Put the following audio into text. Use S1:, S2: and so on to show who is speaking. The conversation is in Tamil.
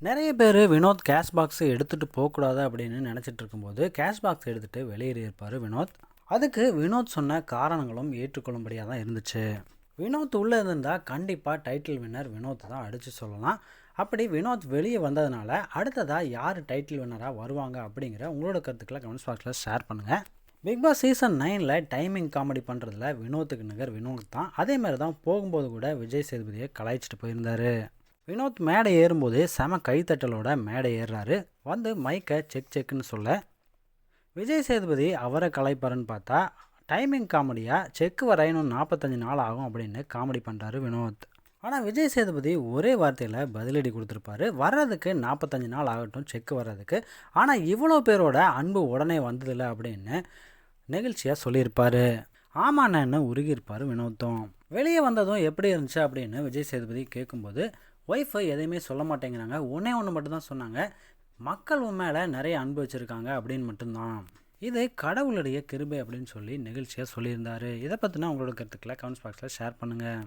S1: நிறைய பேர் வினோத் கேஷ் பாக்ஸை எடுத்துகிட்டு போகக்கூடாது அப்படின்னு நினச்சிட்டு இருக்கும்போது கேஷ் பாக்ஸ் எடுத்துகிட்டு வெளியேறியிருப்பார் வினோத். அதுக்கு வினோத் சொன்ன காரணங்களும் ஏற்றுக்கொள்ளும்படியாக தான் இருந்துச்சு. வினோத் உள்ளே இருந்தால் கண்டிப்பாக டைட்டில் வின்னர் வினோத் தான் அடித்து சொல்லலாம். அப்படி வினோத் வெளியே வந்ததுனால அடுத்ததாக யார் டைட்டில் வின்னராக வருவாங்க அப்படிங்கிற உங்களோட கருத்துக்களை கமெண்ட்ஸ் பாக்ஸில் ஷேர் பண்ணுங்கள். Bigg Boss season 9 timing comedy பண்ணுறதுல வினோத்துக்கு நிகர் வினோத் தான். அதேமாதிரி தான் போகும்போது கூட விஜய் சேதுபதியை கலாய்ச்சிட்டு போயிருந்தார். வினோத் மேடை ஏறும்போது செம கைத்தட்டலோட மேடை ஏறுறாரு. வந்து மைக்கை செக்குன்னு சொல்ல விஜய் சேதுபதி அவரை கலாய்ப்பாருன்னு பார்த்தா டைமிங் காமெடியாக செக்கு வர இன்னும் 45 நாள் ஆகும் அப்படின்னு காமெடி பண்ணுறாரு வினோத். ஆனால் விஜய் சேதுபதி ஒரே வார்த்தையில் பதிலடி கொடுத்துருப்பாரு. வர்றதுக்கு 45 நாள் ஆகட்டும் செக்கு வர்றதுக்கு, ஆனால் இவ்வளோ பேரோட அன்பு உடனே வந்ததில்லை அப்படின்னு நெகிழ்ச்சியாக சொல்லியிருப்பார். ஆமாண்ணன்னு உருகியிருப்பார் வினோத்தும். வெளியே வந்ததும் எப்படி இருந்துச்சு அப்படின்னு விஜய் சேதுபதி கேட்கும்போது ஒய்ஃபை எதையுமே சொல்ல மாட்டேங்கிறாங்க, ஒன்று மட்டும்தான் சொன்னாங்க, மக்கள் உன் மேலே நிறைய அன்பு வச்சுருக்காங்க அப்படின்னு மட்டும்தான், இது கடவுளுடைய கிருபை அப்படின்னு சொல்லி நெகிழ்ச்சியாக சொல்லியிருந்தார். இதை பற்றினா உங்களோட கருத்துக்களை கமெண்ட்ஸ் பாக்ஸில் ஷேர் பண்ணுங்கள்.